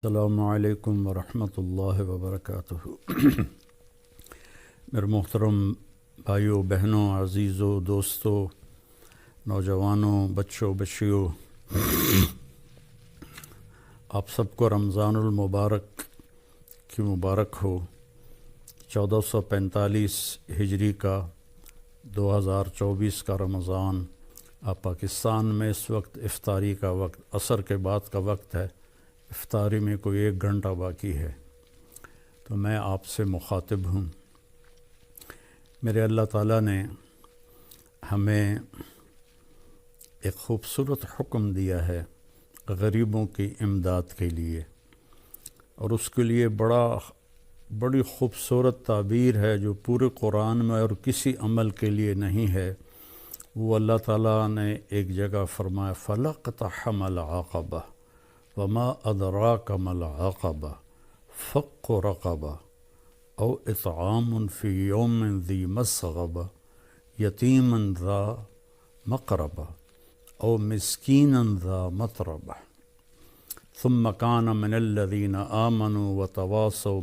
السلام علیکم ورحمۃ اللہ وبرکاتہ۔ میرے محترم بھائیوں، بہنوں، عزیزوں، دوستوں، نوجوانوں، بچوں، بچیوں، آپ سب کو رمضان المبارک کی مبارک ہو۔ 1445 ہجری کا 2024 کا رمضان پاکستان میں اس وقت افطاری کا وقت، عصر کے بعد کا وقت ہے۔ افطاری میں کوئی 1 گھنٹہ باقی ہے، تو میں آپ سے مخاطب ہوں۔ میرے اللہ تعالیٰ نے ہمیں ایک خوبصورت حکم دیا ہے غریبوں کی امداد کے لیے، اور اس کے لیے بڑی خوبصورت تعبیر ہے جو پورے قرآن میں اور کسی عمل کے لیے نہیں ہے۔ وہ اللہ تعالیٰ نے ایک جگہ فرمایا فَلَاقْتَحَمَ الْعَقَبَةَ وَمَا أَدْرَاكَ مَا الْعَقَبَةُ فَكُّ رَقَبَةٍ أَوْ إِطْعَامٌ فِي يَوْمٍ ذِي مَسْغَبَةٍ يَتِيمًا ذَا مَقْرَبَةٍ أَوْ مِسْكِينًا ذَا مَتْرَبَةٍ ثُمَّ كَانَ مِنَ الَّذِينَ آمَنُوا وَتَوَاصَوْا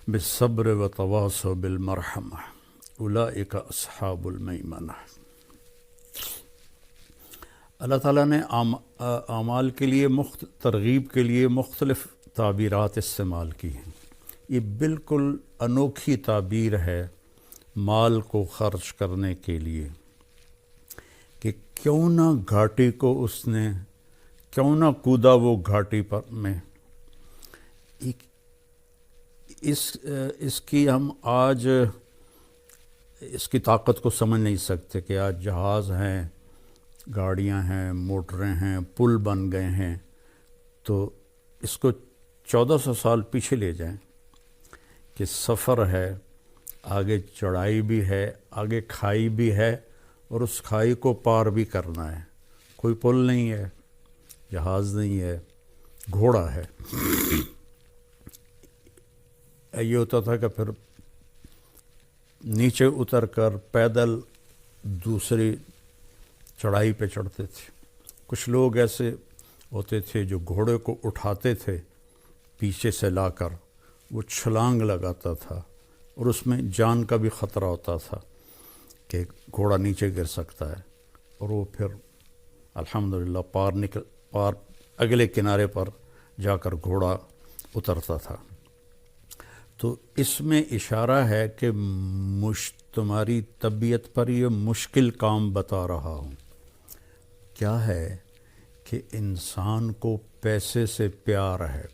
بِالصَّبْرِ وَتَوَاصَوْا بِالْمَرْحَمَةِ أُولَئِكَ أَصْحَابُ الْمَيْمَنَةِ۔ اللہ تعالیٰ نے اعمال کے لیے ترغیب کے لیے مختلف تعبیرات استعمال کی ہیں۔ یہ بالکل انوکھی تعبیر ہے مال کو خرچ کرنے کے لیے، کہ کیوں نہ گھاٹی کو کیوں نہ کودا وہ گھاٹی پر میں۔ اس کی ہم آج اس کی طاقت کو سمجھ نہیں سکتے کہ آج جہاز ہیں، گاڑیاں ہیں، موٹریں ہیں، پل بن گئے ہیں، تو اس کو 1400 سال پیچھے لے جائیں کہ سفر ہے، آگے چڑھائی بھی ہے، آگے کھائی بھی ہے، اور اس کھائی کو پار بھی کرنا ہے۔ کوئی پل نہیں ہے، جہاز نہیں ہے، گھوڑا ہے۔ یہ ہوتا تھا کہ پھر نیچے اتر کر پیدل دوسری چڑھائی پہ چڑھتے تھے۔ کچھ لوگ ایسے ہوتے تھے جو گھوڑے کو اٹھاتے تھے پیچھے سے لا کر، وہ چھلانگ لگاتا تھا، اور اس میں جان کا بھی خطرہ ہوتا تھا کہ گھوڑا نیچے گر سکتا ہے، اور وہ پھر الحمدللہ پار اگلے کنارے پر جا کر گھوڑا اترتا تھا۔ تو اس میں اشارہ ہے کہ تمہاری طبیعت پر یہ مشکل کام بتا رہا ہوں۔ کیا ہے کہ انسان کو پیسے سے پیار ہے،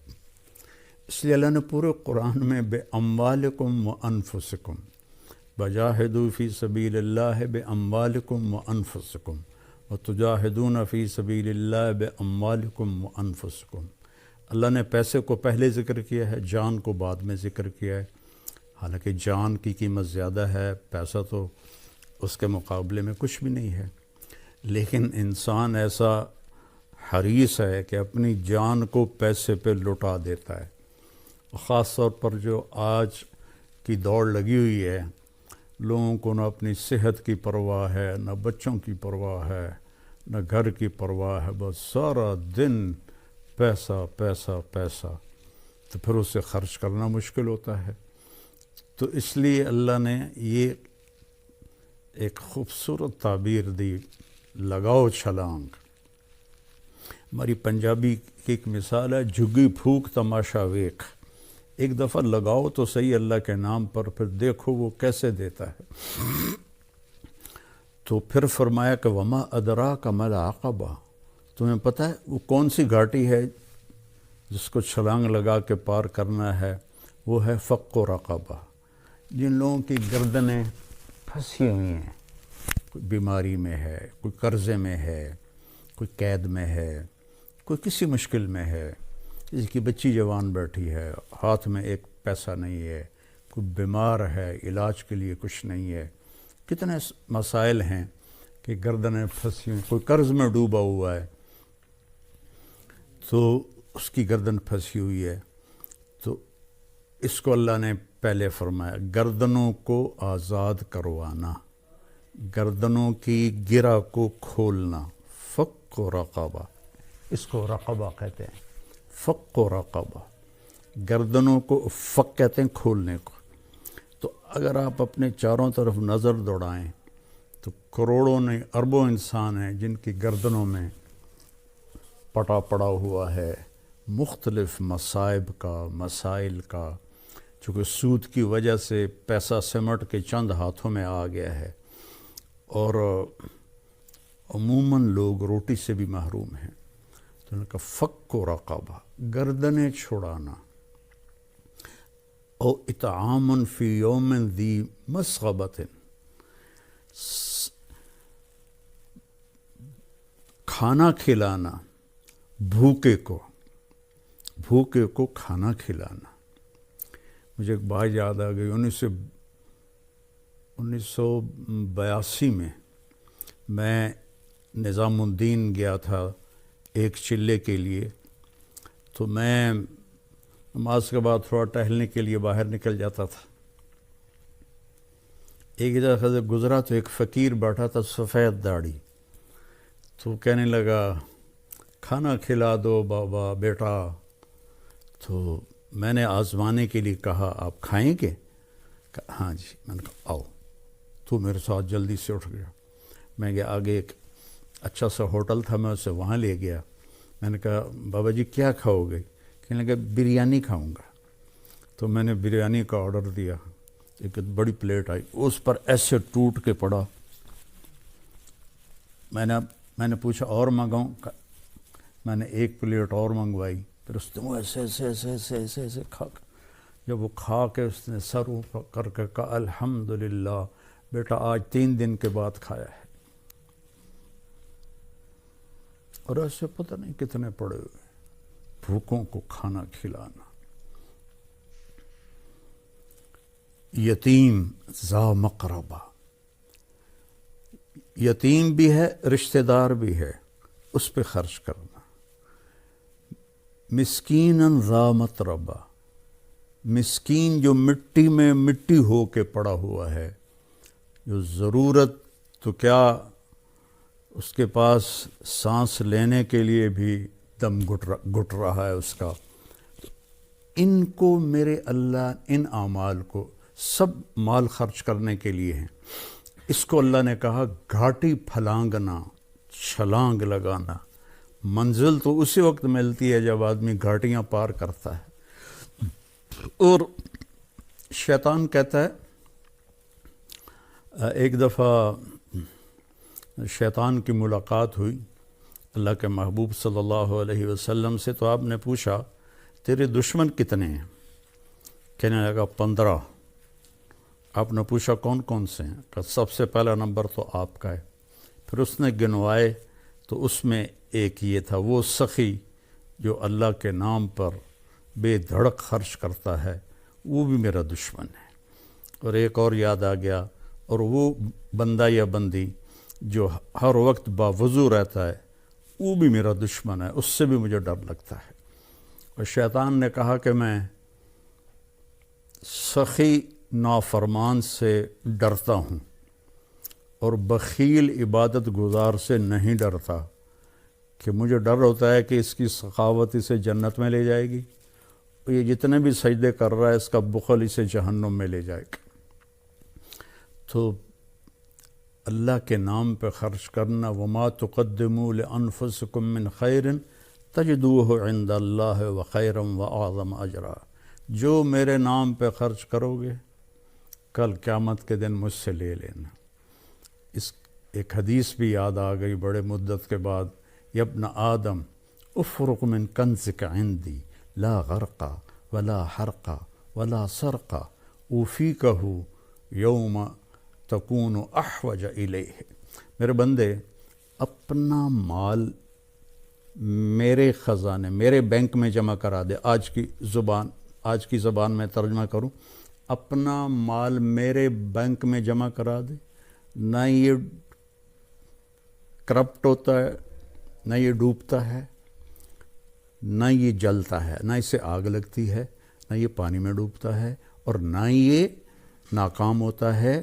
اس لیے اللہ نے پورے قرآن میں بِأَمْوَالِكُمْ وَأَنفُسِكُمْ وَجَاهِدُوا فِي سَبِيلِ اللَّهِ بِأَمْوَالِكُمْ وَأَنفُسِكُمْ وَتُجَاهِدُونَ فِي سَبِيلِ اللَّهِ بِأَمْوَالِكُمْ وَأَنفُسِكُمْ۔ اللہ نے پیسے کو پہلے ذکر کیا ہے، جان کو بعد میں ذکر کیا ہے۔ حالانکہ جان کی قیمت زیادہ ہے، پیسہ تو اس کے مقابلے میں کچھ بھی نہیں ہے، لیکن انسان ایسا حریص ہے کہ اپنی جان کو پیسے پہ لٹا دیتا ہے۔ خاص طور پر جو آج کی دوڑ لگی ہوئی ہے، لوگوں کو نہ اپنی صحت کی پرواہ ہے، نہ بچوں کی پرواہ ہے، نہ گھر کی پرواہ ہے، بس سارا دن پیسہ پیسہ پیسہ، تو پھر اسے خرچ کرنا مشکل ہوتا ہے۔ تو اس لیے اللہ نے یہ ایک خوبصورت تعبیر دی، لگاؤ چھلانگ۔ ہماری پنجابی کی ایک مثال ہے، جھگی پھوک تماشا ویکھ۔ ایک دفعہ لگاؤ تو صحیح اللہ کے نام پر، پھر دیکھو وہ کیسے دیتا ہے۔ تو پھر فرمایا کہ وما ادراک ما العقبہ، تمہیں پتہ ہے وہ کون سی گھاٹی ہے جس کو چھلانگ لگا کے پار کرنا ہے؟ وہ ہے فق رقبہ۔ جن لوگوں کی گردنیں پھنسی ہوئی ہیں، کوئی بیماری میں ہے، کوئی قرضے میں ہے، کوئی قید میں ہے، کوئی کسی مشکل میں ہے، جس کی بچی جوان بیٹھی ہے، ہاتھ میں ایک پیسہ نہیں ہے، کوئی بیمار ہے، علاج کے لیے کچھ نہیں ہے، کتنے مسائل ہیں کہ گردنیں پھنسی ہوئی، کوئی قرض میں ڈوبا ہوا ہے، تو اس کی گردن پھنسی ہوئی ہے۔ تو اس کو اللہ نے پہلے فرمایا گردنوں کو آزاد کروانا، گردنوں کی گرہ کو کھولنا، فق رقبہ، اس کو رقبہ کہتے ہیں۔ فق و رقبہ، گردنوں کو فق کہتے ہیں کھولنے کو. تو اگر آپ اپنے چاروں طرف نظر دوڑائیں تو کروڑوں نہیں اربوں انسان ہیں جن کی گردنوں میں پٹا پڑا ہوا ہے مختلف مصائب کا، مسائل کا. چونکہ سود کی وجہ سے پیسہ سمٹ کے چند ہاتھوں میں آ گیا ہے، اور عموماً لوگ روٹی سے بھی محروم ہیں. تو ان کا فق و رقبہ، گردنیں چھڑانا. او اطعام فی یوم ذی مسغبۃ، کھانا کھلانا بھوکے کو کھانا کھلانا. مجھے ایک بات یاد آ گئی. 1982 میں نظام الدین گیا تھا ایک چلے کے لیے. تو میں نماز کے بعد تھوڑا ٹہلنے کے لیے باہر نکل جاتا تھا. ایک دفعہ سے گزرا تو ایک فقیر بیٹھا تھا سفید داڑھی. تو کہنے لگا کھانا کھلا دو بابا بیٹا. تو میں نے آزمانے کے لیے کہا آپ کھائیں گے؟ کہا ہاں جی. میں نے کہا آؤ. تو میرے ساتھ جلدی سے اٹھ گیا. میں گیا آگے، ایک اچھا سا ہوٹل تھا، میں اسے وہاں لے گیا. میں نے کہا بابا جی کیا کھاؤ گے؟ کہنے لگا بریانی کھاؤں گا. تو میں نے بریانی کا آرڈر دیا. ایک بڑی پلیٹ آئی، اس پر ایسے ٹوٹ کے پڑا. میں نے پوچھا اور منگاؤں؟ میں نے ایک پلیٹ اور منگوائی. پھر اس نے وہ ایسے کھا. جب وہ کھا کے اس نے سر اوپر کر کے کہا الحمدللہ بیٹا آج 3 دن کے بعد کھایا ہے. اور ایسے پتہ نہیں کتنے پڑے ہوئے بھوکوں کو کھانا کھلانا. یتیم ذا مقربہ، یتیم بھی ہے رشتہ دار بھی ہے، اس پہ خرچ کرنا. مسکیناً ذا متربہ، مسکین جو مٹی میں مٹی ہو کے پڑا ہوا ہے، جو ضرورت تو کیا اس کے پاس سانس لینے کے لیے بھی دم گھٹ رہا ہے اس کا. ان کو میرے اللہ، ان اعمال کو سب مال خرچ کرنے کے لیے ہیں. اس کو اللہ نے کہا گھاٹی پھلانگنا، چھلانگ لگانا. منزل تو اسی وقت ملتی ہے جب آدمی گھاٹیاں پار کرتا ہے. اور شیطان کہتا ہے، ایک دفعہ شیطان کی ملاقات ہوئی اللہ کے محبوب صلی اللہ علیہ وسلم سے. تو آپ نے پوچھا تیرے دشمن کتنے ہیں؟ کہنے لگا 15. آپ نے پوچھا کون کون سے ہیں؟ کہ سب سے پہلا نمبر تو آپ کا ہے. پھر اس نے گنوائے تو اس میں ایک یہ تھا، وہ سخی جو اللہ کے نام پر بے دھڑک خرچ کرتا ہے وہ بھی میرا دشمن ہے. اور ایک اور یاد آ گیا، اور وہ بندہ یا بندی جو ہر وقت باوضو رہتا ہے وہ بھی میرا دشمن ہے، اس سے بھی مجھے ڈر لگتا ہے. اور شیطان نے کہا کہ میں سخی نافرمان سے ڈرتا ہوں اور بخیل عبادت گزار سے نہیں ڈرتا، کہ مجھے ڈر ہوتا ہے کہ اس کی سخاوت اسے جنت میں لے جائے گی، یہ جتنے بھی سجدے کر رہا ہے اس کا بخل اسے جہنم میں لے جائے گا. تو اللہ کے نام پہ خرچ کرنا، وما تقدموا لانفسکم من خیر تجدوہ عند اللہ وخیرا واعظم اجرا. جو میرے نام پہ خرچ کرو گے کل قیامت کے دن مجھ سے لے لینا. اس ایک حدیث بھی یاد آ گئی بڑے مدت کے بعد، یا ابن آدم افرق من کنزک عندی لا غرق ولا حرق ولا سرق اوفیکہ یوم تکون احوج الیہ. میرے بندے اپنا مال میرے خزانے، میرے بینک میں جمع کرا دے. آج کی زبان میں ترجمہ کروں، اپنا مال میرے بینک میں جمع کرا دے. نہ یہ کرپٹ ہوتا ہے، نہ یہ ڈوبتا ہے، نہ یہ جلتا ہے، نہ اسے آگ لگتی ہے، نہ یہ پانی میں ڈوبتا ہے، اور نہ یہ ناکام ہوتا ہے،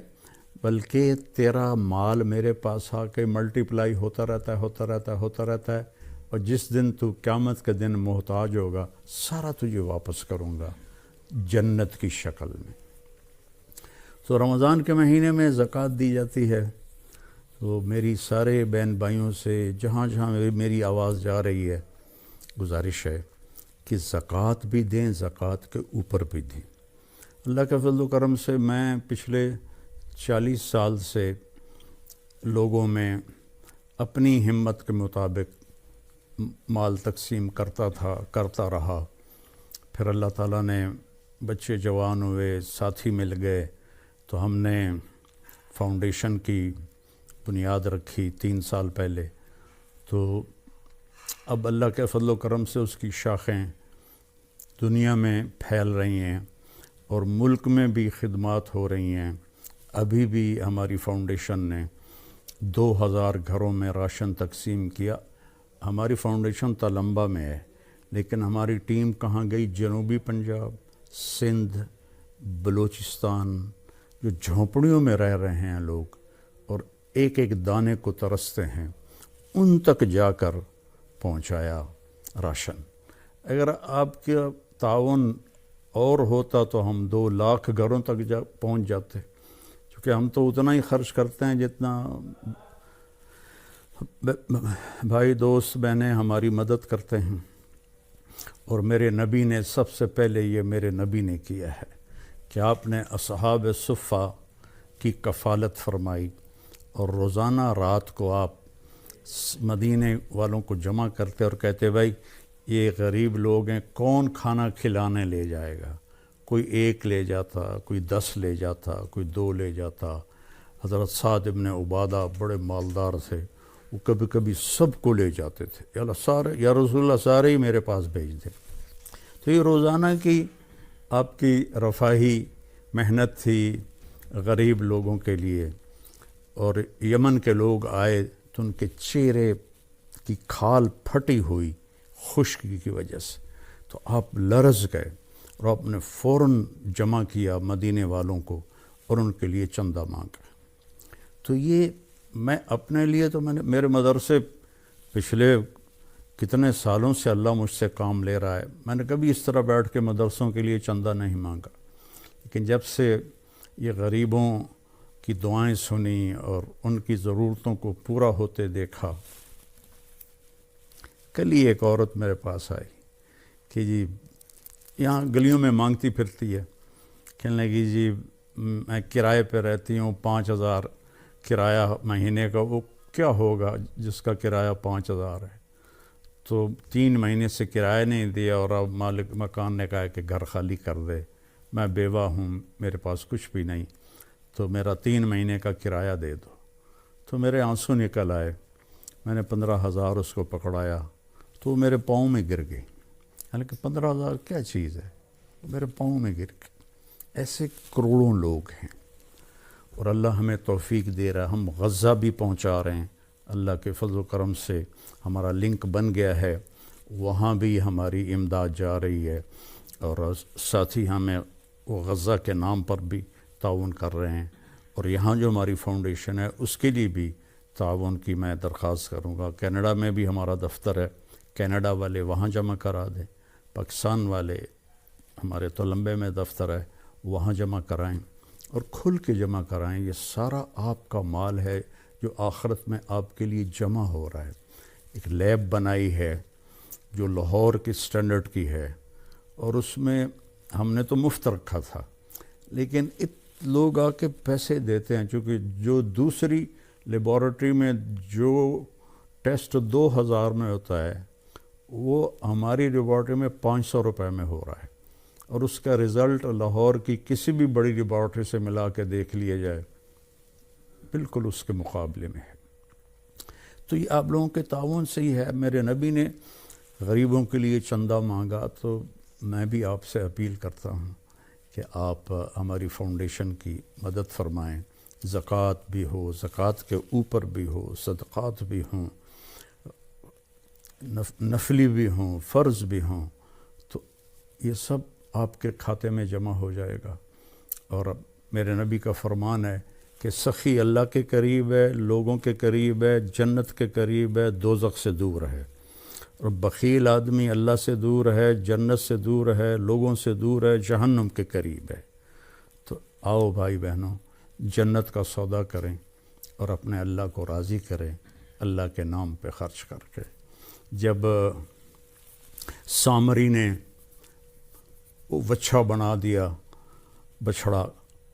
بلکہ تیرا مال میرے پاس آ کے ملٹی پلائی ہوتا رہتا ہے. اور جس دن تو قیامت کے دن محتاج ہوگا سارا تجھے واپس کروں گا جنت کی شکل میں۔ تو رمضان کے مہینے میں زکوٰۃ دی جاتی ہے۔ تو میری سارے بہن بھائیوں سے جہاں جہاں میری آواز جا رہی ہے گزارش ہے کہ زکوٰۃ بھی دیں، زکوٰۃ کے اوپر بھی دیں۔ اللہ کے فضل و کرم سے میں پچھلے 40 سال سے لوگوں میں اپنی ہمت کے مطابق مال تقسیم کرتا رہا۔ پھر اللہ تعالیٰ نے بچے جوان ہوئے، ساتھی مل گئے، تو ہم نے فاؤنڈیشن کی بنیاد رکھی 3 سال پہلے۔ تو اب اللہ کے فضل و کرم سے اس کی شاخیں دنیا میں پھیل رہی ہیں اور ملک میں بھی خدمات ہو رہی ہیں۔ ابھی بھی ہماری فاؤنڈیشن نے 2000 گھروں میں راشن تقسیم کیا۔ ہماری فاؤنڈیشن تلمبا میں ہے، لیکن ہماری ٹیم کہاں گئی؟ جنوبی پنجاب، سندھ، بلوچستان، جو جھونپڑیوں میں رہ رہے ہیں لوگ اور ایک ایک دانے کو ترستے ہیں، ان تک جا کر پہنچایا راشن۔ اگر آپ کا تعاون اور ہوتا تو ہم 2 لاکھ گھروں تک پہنچ جاتے، کیونکہ ہم تو اتنا ہی خرچ کرتے ہیں جتنا بھائی دوست بہنیں ہماری مدد کرتے ہیں۔ اور میرے نبی نے سب سے پہلے یہ میرے نبی نے کیا ہے کہ آپ نے اصحاب صفہ کی کفالت فرمائی، اور روزانہ رات کو آپ مدینے والوں کو جمع کرتے اور کہتے بھائی یہ غریب لوگ ہیں، کون کھانا کھلانے لے جائے گا؟ کوئی 1 لے جاتا، کوئی 10 لے جاتا، کوئی 2 لے جاتا۔ حضرت سعد ابن عبادہ بڑے مالدار تھے، وہ کبھی کبھی سب کو لے جاتے تھے، یا اللہ سارے، یا رسول اللہ سارے ہی میرے پاس بھیج دیں۔ تو یہ روزانہ کی آپ کی رفاہی محنت تھی غریب لوگوں کے لیے۔ اور یمن کے لوگ آئے تو ان کے چہرے کی کھال پھٹی ہوئی خشکی کی وجہ سے، تو آپ لرز گئے اور آپ نے فوراً جمع کیا مدینے والوں کو اور ان کے لیے چندہ مانگا۔ تو یہ میں اپنے لیے تو میرے مدرسے پچھلے کتنے سالوں سے اللہ مجھ سے کام لے رہا ہے، میں نے کبھی اس طرح بیٹھ کے مدرسوں کے لیے چندہ نہیں مانگا، لیکن جب سے یہ غریبوں کی دعائیں سنی اور ان کی ضرورتوں کو پورا ہوتے دیکھا۔ کل ہی ایک عورت میرے پاس آئی کہ جی یہاں گلیوں میں مانگتی پھرتی ہے، کہنے لگی جی میں کرائے پہ رہتی ہوں، 5000 کرایہ مہینے کا، وہ کیا ہوگا جس کا کرایہ 5000 ہے؟ تو 3 مہینے سے کرایہ نہیں دیا اور اب مالک مکان نے کہا کہ گھر خالی کر دے، میں بیوہ ہوں، میرے پاس کچھ بھی نہیں، تو میرا 3 مہینے کا کرایہ دے دو۔ تو میرے آنسو نکل آئے، میں نے 15,000 اس کو پکڑایا تو وہ میرے پاؤں میں گر گئی، حالانکہ 15,000 کیا چیز ہے، میرے پاؤں میں گر گئی۔ ایسے کروڑوں لوگ ہیں اور اللہ ہمیں توفیق دے رہا ہے، ہم غزہ بھی پہنچا رہے ہیں، اللہ کے فضل و کرم سے ہمارا لنک بن گیا ہے، وہاں بھی ہماری امداد جا رہی ہے، اور ساتھی ہمیں وہ غزہ کے نام پر بھی تعاون کر رہے ہیں، اور یہاں جو ہماری فاؤنڈیشن ہے اس کے لیے بھی تعاون کی میں درخواست کروں گا۔ کینیڈا میں بھی ہمارا دفتر ہے، کینیڈا والے وہاں جمع کرا دیں، پاکستان والے ہمارے تلمبے میں دفتر ہے وہاں جمع کرائیں، اور کھل کے جمع کرائیں۔ یہ سارا آپ کا مال ہے جو آخرت میں آپ کے لیے جمع ہو رہا ہے۔ ایک لیب بنائی ہے جو لاہور کی سٹینڈرڈ کی ہے، اور اس میں ہم نے تو مفت رکھا تھا، لیکن لوگ آ کے پیسے دیتے ہیں، چونکہ جو دوسری لیبارٹری میں جو ٹیسٹ 2000 میں ہوتا ہے وہ ہماری لیبارٹری میں 500 روپے میں ہو رہا ہے، اور اس کا رزلٹ لاہور کی کسی بھی بڑی لیبارٹری سے ملا کے دیکھ لیا جائے بالکل اس کے مقابلے میں ہے۔ تو یہ آپ لوگوں کے تعاون سے ہی ہے۔ میرے نبی نے غریبوں کے لیے چندہ مانگا، تو میں بھی آپ سے اپیل کرتا ہوں کہ آپ ہماری فاؤنڈیشن کی مدد فرمائیں، زکوٰۃ بھی ہو، زکوٰۃ کے اوپر بھی ہو، صدقات بھی ہوں، نفلی بھی ہوں، فرض بھی ہوں، تو یہ سب آپ کے کھاتے میں جمع ہو جائے گا۔ اور میرے نبی کا فرمان ہے کہ سخی اللہ کے قریب ہے، لوگوں کے قریب ہے، جنت کے قریب ہے، دوزخ سے دور ہے۔ اور بخیل آدمی اللہ سے دور ہے، جنت سے دور ہے، لوگوں سے دور ہے، جہنم کے قریب ہے۔ تو آؤ بھائی بہنوں، جنت کا سودا کریں اور اپنے اللہ کو راضی کریں اللہ کے نام پہ خرچ کر کے۔ جب سامری نے وہ وچھا بنا دیا بچھڑا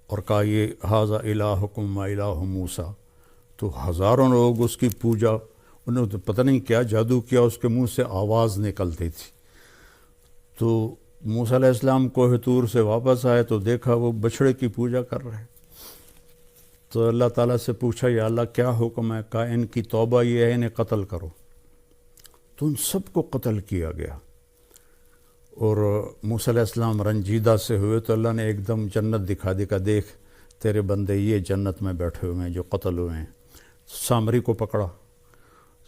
اور کہا یہ ھذا الہکم و الہ موسیٰ، تو ہزاروں لوگ اس کی پوجا، انہوں نے پتہ نہیں کیا جادو کیا، اس کے منہ سے آواز نکلتی تھی۔ تو موسیٰ علیہ السلام کوہ طور سے واپس آئے تو دیکھا وہ بچھڑے کی پوجا کر رہے۔ تو اللہ تعالیٰ سے پوچھا یا اللہ کیا حکم ہے؟ کہا ان کی توبہ یہ ہے انہیں قتل کرو۔ تو ان سب کو قتل کیا گیا، اور موسیٰ علیہ السلام رنجیدہ سے ہوئے تو اللہ نے ایک دم جنت دکھا دی کہ دیکھ تیرے بندے یہ جنت میں بیٹھے ہوئے ہیں جو قتل ہوئے ہیں۔ سامری کو پکڑا،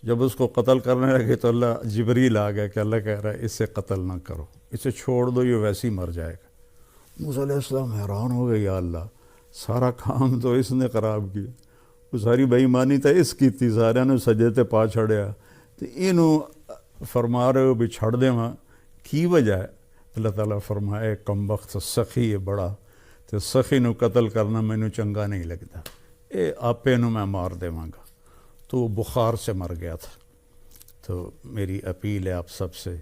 جب اس کو قتل کرنے لگے تو اللہ جبریل آ گیا کہ اللہ کہہ رہا ہے اسے قتل نہ کرو، اسے چھوڑ دو، یہ ویسے ہی مر جائے گا۔ موسیٰ علیہ السلام حیران ہو گئے، یا اللہ سارا کام تو اس نے خراب کیا، وہ ساری بے ایمانی تو اس کی تھی، سارے نے سجے تے پا چھڑیا، تو انہوں فرما رہے ہو بھی چھڑ دے وہاں کی وجہ ہے؟ اللہ تعالیٰ فرمائے کم وقت سخی ہے بڑا، تو سخی نو قتل کرنا مینوں چنگا نہیں لگتا، اے آپے نو میں مار دیواں گا۔ تو وہ بخار سے مر گیا تھا۔ تو میری اپیل ہے آپ سب سے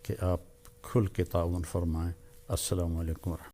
کہ آپ کھل کے تعاون فرمائیں۔ السلام علیکم ورحمۃ اللہ۔